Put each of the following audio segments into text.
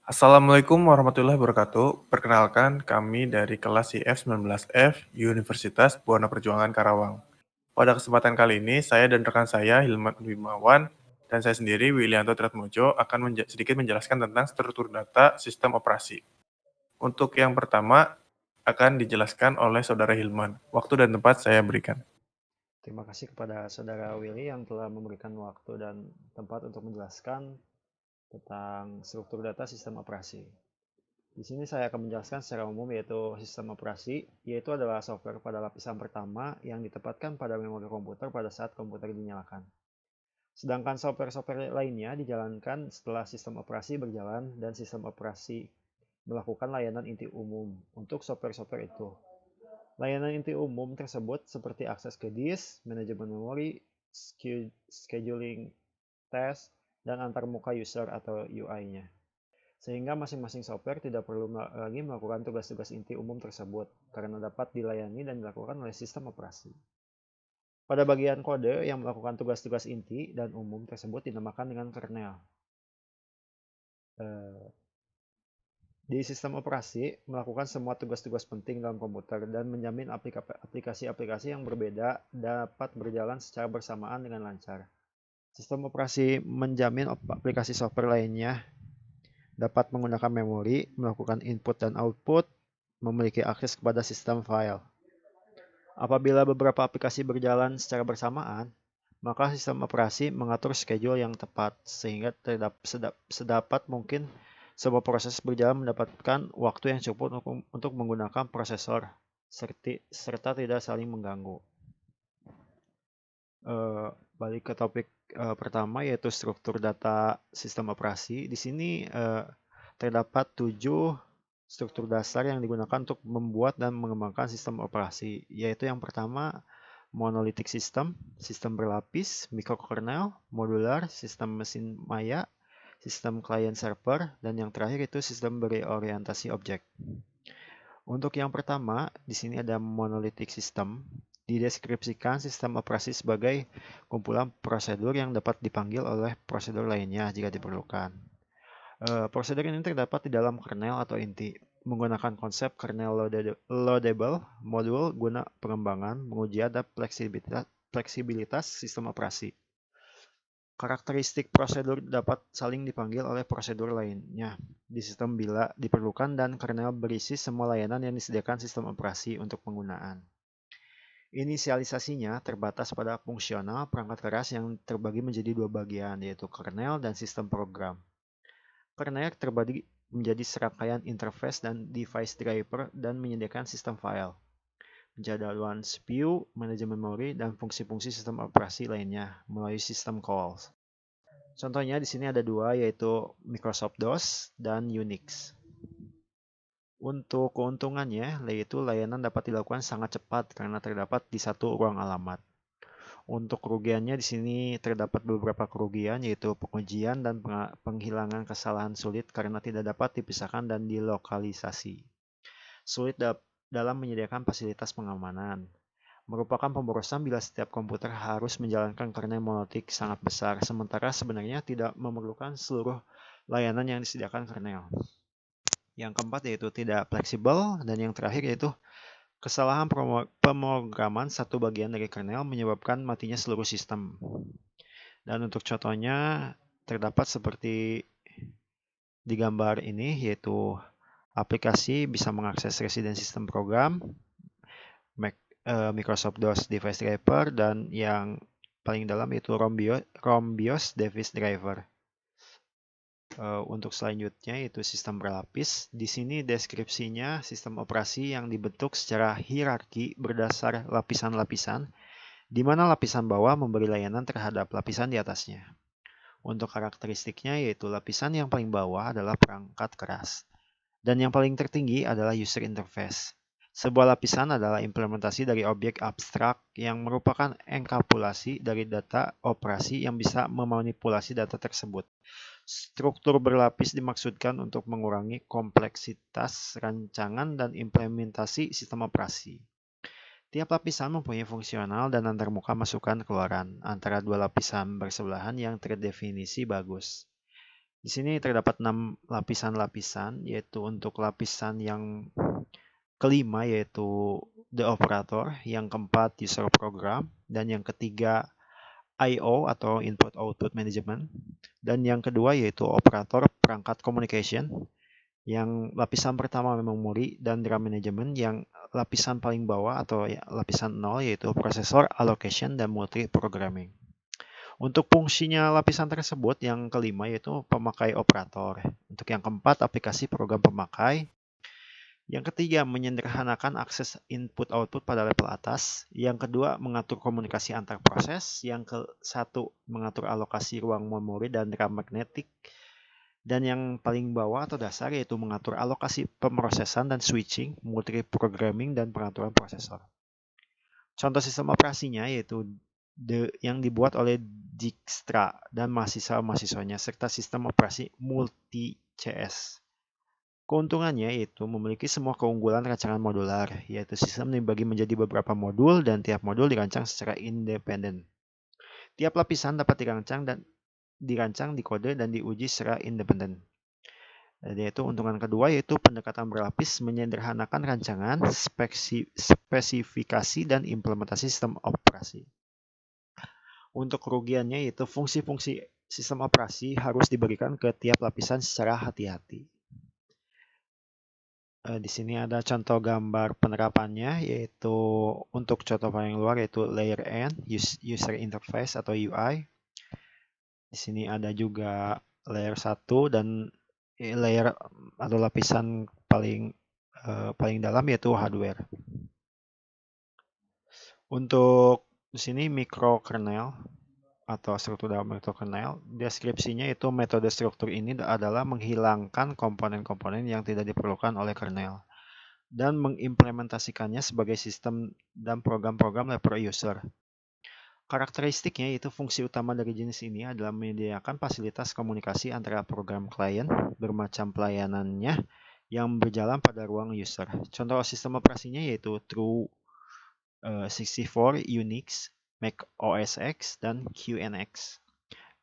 Assalamualaikum warahmatullahi wabarakatuh. Perkenalkan, kami dari kelas IF19F Universitas Buana Perjuangan Karawang. Pada kesempatan kali ini, saya dan rekan saya, Hilman Wimawan, dan saya sendiri, Wilianto Tratmojo, akan sedikit menjelaskan tentang struktur data sistem operasi. Untuk yang pertama, akan dijelaskan oleh Saudara Hilman. Waktu dan tempat saya berikan. Terima kasih kepada Saudara Willy yang telah memberikan waktu dan tempat untuk menjelaskan tentang struktur data sistem operasi. Di sini saya akan menjelaskan secara umum yaitu sistem operasi, yaitu adalah software pada lapisan pertama yang ditempatkan pada memori komputer pada saat komputer dinyalakan. Sedangkan software-software lainnya dijalankan setelah sistem operasi berjalan dan sistem operasi melakukan layanan inti umum untuk software-software itu. Layanan inti umum tersebut seperti akses ke disk, manajemen memori, scheduling task, dan antarmuka user atau UI-nya. Sehingga masing-masing software tidak perlu lagi melakukan tugas-tugas inti umum tersebut, karena dapat dilayani dan dilakukan oleh sistem operasi. Pada bagian kode yang melakukan tugas-tugas inti dan umum tersebut dinamakan dengan kernel. Di sistem operasi, melakukan semua tugas-tugas penting dalam komputer dan menjamin aplikasi-aplikasi yang berbeda dapat berjalan secara bersamaan dengan lancar. Sistem operasi menjamin aplikasi software lainnya dapat menggunakan memori, melakukan input dan output, memiliki akses kepada sistem file. Apabila beberapa aplikasi berjalan secara bersamaan, maka sistem operasi mengatur schedule yang tepat sehingga sedapat mungkin sebuah proses berjalan mendapatkan waktu yang cukup untuk menggunakan prosesor serta tidak saling mengganggu. Balik ke topik pertama yaitu struktur data sistem operasi. Di sini terdapat 7 struktur dasar yang digunakan untuk membuat dan mengembangkan sistem operasi, yaitu yang pertama monolithic system, sistem berlapis, microkernel, modular, sistem mesin maya, sistem client server, dan yang terakhir itu sistem berorientasi objek. Untuk yang pertama, di sini ada monolithic system. Dideskripsikan sistem operasi sebagai kumpulan prosedur yang dapat dipanggil oleh prosedur lainnya jika diperlukan. Prosedur ini terdapat di dalam kernel atau inti, menggunakan konsep kernel loadable modul guna pengembangan, pengujian, dan fleksibilitas sistem operasi. Karakteristik prosedur dapat saling dipanggil oleh prosedur lainnya di sistem bila diperlukan dan kernel berisi semua layanan yang disediakan sistem operasi untuk penggunaan. Inisialisasinya terbatas pada fungsional perangkat keras yang terbagi menjadi dua bagian, yaitu kernel dan sistem program. Kernel terbagi menjadi serangkaian interface dan device driver dan menyediakan sistem file, penjadwalan CPU, manajemen memori, dan fungsi-fungsi sistem operasi lainnya melalui sistem calls. Contohnya di sini ada dua, yaitu Microsoft DOS dan Unix. Untuk keuntungannya, yaitu layanan dapat dilakukan sangat cepat karena terdapat di satu ruang alamat. Untuk kerugiannya di sini terdapat beberapa kerugian, yaitu pengujian dan penghilangan kesalahan sulit karena tidak dapat dipisahkan dan dilokalisasi. Sulit dalam menyediakan fasilitas pengamanan. Merupakan pemborosan bila setiap komputer harus menjalankan kernel monotik sangat besar, sementara sebenarnya tidak memerlukan seluruh layanan yang disediakan kernel. Yang keempat yaitu tidak fleksibel, dan yang terakhir yaitu kesalahan pemrograman satu bagian dari kernel menyebabkan matinya seluruh sistem. Dan untuk contohnya terdapat seperti di gambar ini, yaitu aplikasi bisa mengakses resident system program, Microsoft DOS device driver, dan yang paling dalam yaitu ROM BIOS device driver. Untuk selanjutnya yaitu sistem berlapis. Di sini deskripsinya sistem operasi yang dibentuk secara hierarki berdasar lapisan-lapisan, di mana lapisan bawah memberi layanan terhadap lapisan di atasnya. Untuk karakteristiknya yaitu lapisan yang paling bawah adalah perangkat keras, dan yang paling tertinggi adalah user interface. Sebuah lapisan adalah implementasi dari objek abstrak yang merupakan enkapsulasi dari data operasi yang bisa memanipulasi data tersebut. Struktur berlapis dimaksudkan untuk mengurangi kompleksitas rancangan dan implementasi sistem operasi. Tiap lapisan mempunyai fungsional dan antarmuka masukan keluaran antara dua lapisan bersebelahan yang terdefinisi bagus. Di sini terdapat 6 lapisan-lapisan, yaitu untuk lapisan yang kelima yaitu the operator, yang keempat user program, dan yang ketiga I/O atau input output management, dan yang kedua yaitu operator perangkat communication. Yang lapisan pertama memory dan RAM management, yang lapisan paling bawah atau lapisan 0 yaitu processor allocation dan multi programming. Untuk fungsinya lapisan tersebut, yang kelima yaitu pemakai operator. Untuk yang keempat, aplikasi program pemakai. Yang ketiga, menyederhanakan akses input-output pada level atas. Yang kedua, mengatur komunikasi antar proses. Yang ke-1, mengatur alokasi ruang memori dan RAM magnetik. Dan yang paling bawah atau dasar yaitu mengatur alokasi pemrosesan dan switching, multi-programming, dan pengaturan prosesor. Contoh sistem operasinya yaitu yang dibuat oleh Dijkstra dan mahasiswa-mahasiswanya, serta sistem operasi multi-CS. Keuntungannya yaitu memiliki semua keunggulan rancangan modular, yaitu sistem dibagi menjadi beberapa modul dan tiap modul dirancang secara independen. Tiap lapisan dapat dirancang, dikode, dan diuji secara independen. Yaitu untungan kedua yaitu pendekatan berlapis, menyederhanakan rancangan, spesifikasi, dan implementasi sistem operasi. Untuk kerugiannya yaitu fungsi-fungsi sistem operasi harus diberikan ke tiap lapisan secara hati-hati. Di sini ada contoh gambar penerapannya, yaitu untuk contoh paling luar yaitu layer N, user interface atau UI. Di sini ada juga layer 1 dan layer atau lapisan paling dalam yaitu hardware. Untuk di sini microkernel atau struktur dalam microkernel, deskripsinya itu metode struktur ini adalah menghilangkan komponen-komponen yang tidak diperlukan oleh kernel dan mengimplementasikannya sebagai sistem dan program-program level user. Karakteristiknya yaitu fungsi utama dari jenis ini adalah menyediakan fasilitas komunikasi antara program klien bermacam pelayanannya yang berjalan pada ruang user. Contoh sistem operasinya yaitu True64, Unix, Mac OS X, dan QNX.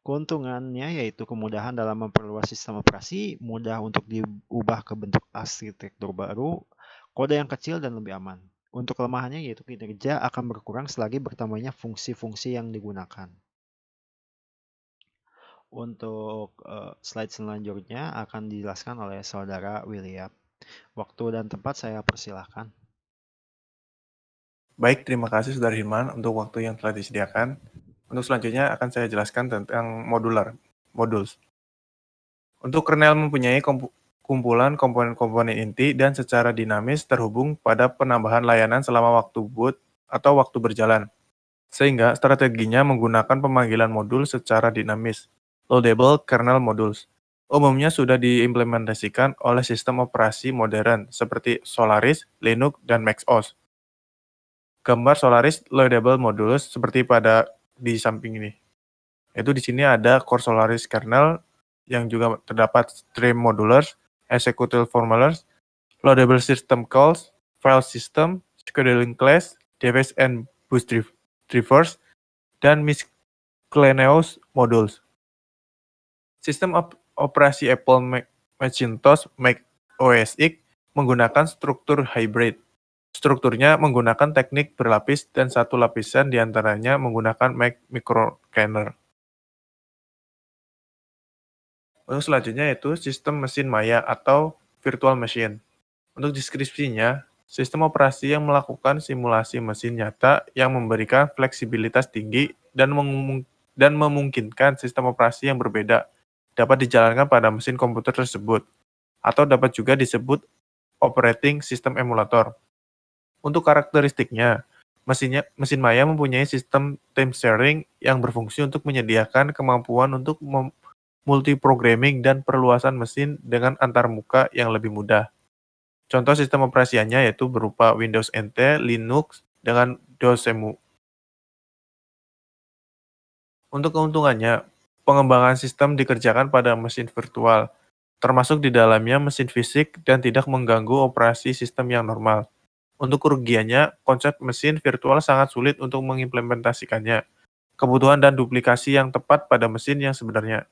Keuntungannya yaitu kemudahan dalam memperluas sistem operasi, mudah untuk diubah ke bentuk arsitektur baru, kode yang kecil dan lebih aman. Untuk kelemahannya yaitu kinerja akan berkurang selagi bertambahnya fungsi-fungsi yang digunakan. Untuk slide selanjutnya akan dijelaskan oleh saudara William. Waktu dan tempat saya persilahkan. Baik, terima kasih Saudara Hilman untuk waktu yang telah disediakan. Untuk selanjutnya akan saya jelaskan tentang modules. Untuk kernel mempunyai kumpulan komponen-komponen inti dan secara dinamis terhubung pada penambahan layanan selama waktu boot atau waktu berjalan. Sehingga strateginya menggunakan pemanggilan modul secara dinamis, loadable kernel modules. Umumnya sudah diimplementasikan oleh sistem operasi modern seperti Solaris, Linux, dan Mac OS. Gambar Solaris loadable modules seperti di samping ini. Itu di sini ada core Solaris kernel yang juga terdapat stream modulers, executable formulars, loadable system calls, file system, scheduling class, device and bus drivers, dan miscellaneous modules. Sistem operasi Apple Macintosh Mac OS X menggunakan struktur hybrid. Strukturnya menggunakan teknik berlapis dan satu lapisan diantaranya menggunakan Mac microkernel. Untuk selanjutnya yaitu sistem mesin maya atau virtual machine. Untuk deskripsinya, sistem operasi yang melakukan simulasi mesin nyata yang memberikan fleksibilitas tinggi dan memungkinkan sistem operasi yang berbeda dapat dijalankan pada mesin komputer tersebut, atau dapat juga disebut operating system emulator. Untuk karakteristiknya, mesin maya mempunyai sistem time sharing yang berfungsi untuk menyediakan kemampuan untuk multiprogramming dan perluasan mesin dengan antarmuka yang lebih mudah. Contoh sistem operasiannya yaitu berupa Windows NT, Linux, dengan DOSemu. Untuk keuntungannya, pengembangan sistem dikerjakan pada mesin virtual, termasuk di dalamnya mesin fisik dan tidak mengganggu operasi sistem yang normal. Untuk kerugiannya, konsep mesin virtual sangat sulit untuk mengimplementasikannya, kebutuhan dan duplikasi yang tepat pada mesin yang sebenarnya.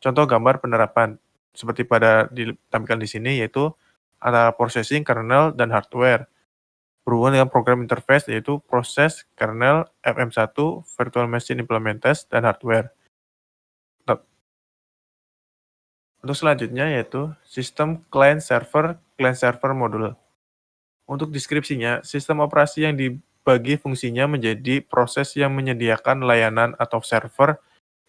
Contoh gambar penerapan seperti pada ditampilkan di sini yaitu antara processing, kernel, dan hardware. Berhubungan dengan program interface yaitu proses, kernel, FM1, virtual machine implementers, dan hardware. Untuk selanjutnya yaitu sistem client server modul. Untuk deskripsinya, sistem operasi yang dibagi fungsinya menjadi proses yang menyediakan layanan atau server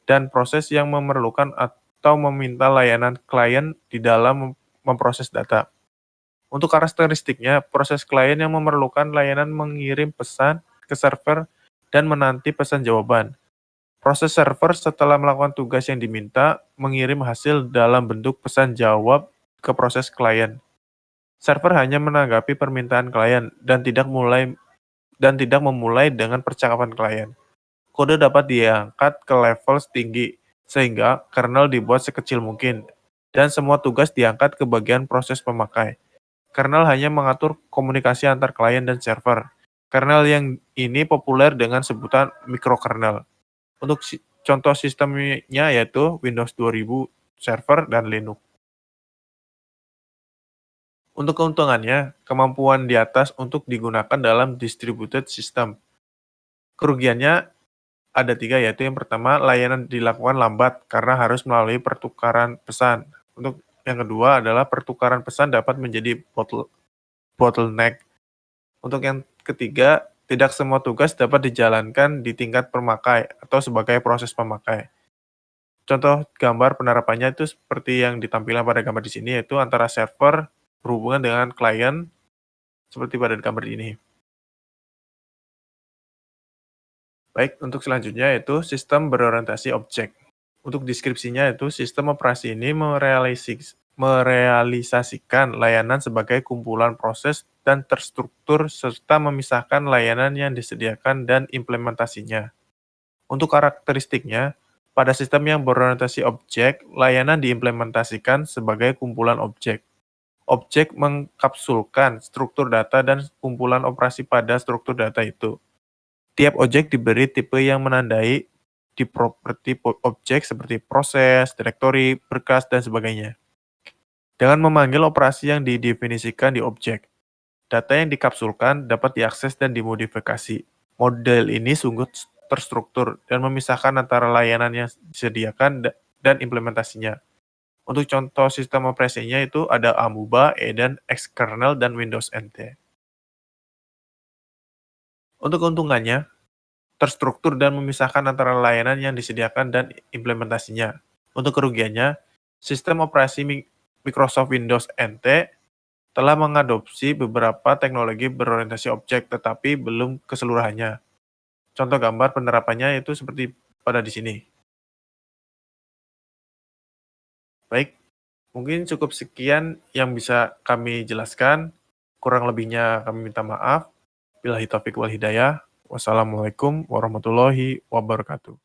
dan proses yang memerlukan atau meminta layanan klien di dalam memproses data. Untuk karakteristiknya, proses klien yang memerlukan layanan mengirim pesan ke server dan menanti pesan jawaban. Proses server setelah melakukan tugas yang diminta, mengirim hasil dalam bentuk pesan jawab ke proses klien. Server hanya menanggapi permintaan klien dan tidak memulai dengan percakapan klien. Kode dapat diangkat ke level tinggi, sehingga kernel dibuat sekecil mungkin, dan semua tugas diangkat ke bagian proses pemakai. Kernel hanya mengatur komunikasi antar klien dan server. Kernel yang ini populer dengan sebutan mikrokernel. Untuk contoh sistemnya yaitu Windows 2000 Server dan Linux. Untuk keuntungannya, kemampuan di atas untuk digunakan dalam distributed system. Kerugiannya ada 3, yaitu yang pertama, layanan dilakukan lambat karena harus melalui pertukaran pesan. Untuk yang kedua adalah pertukaran pesan dapat menjadi bottleneck. Untuk yang ketiga, tidak semua tugas dapat dijalankan di tingkat pemakai atau sebagai proses pemakai. Contoh gambar penerapannya itu seperti yang ditampilkan pada gambar di sini, yaitu antara server berhubungan dengan klien, seperti pada gambar ini. Baik, untuk selanjutnya yaitu sistem berorientasi objek. Untuk deskripsinya itu sistem operasi ini merealisasikan layanan sebagai kumpulan proses dan terstruktur serta memisahkan layanan yang disediakan dan implementasinya. Untuk karakteristiknya, pada sistem yang berorientasi objek, layanan diimplementasikan sebagai kumpulan objek. Objek mengkapsulkan struktur data dan kumpulan operasi pada struktur data itu. Tiap objek diberi tipe yang menandai di properti objek seperti proses, direktori, berkas, dan sebagainya. Dengan memanggil operasi yang didefinisikan di objek, data yang dikapsulkan dapat diakses dan dimodifikasi. Model ini sungguh terstruktur dan memisahkan antara layanan yang disediakan dan implementasinya. Untuk contoh sistem operasinya itu ada Amoeba, Eden, Xkernel, dan Windows NT. Untuk keuntungannya, terstruktur dan memisahkan antara layanan yang disediakan dan implementasinya. Untuk kerugiannya, sistem operasi Microsoft Windows NT telah mengadopsi beberapa teknologi berorientasi objek, tetapi belum keseluruhannya. Contoh gambar penerapannya itu seperti pada di sini. Baik, mungkin cukup sekian yang bisa kami jelaskan. Kurang lebihnya kami minta maaf. Billahi taufiq wal hidayah. Wassalamualaikum warahmatullahi wabarakatuh.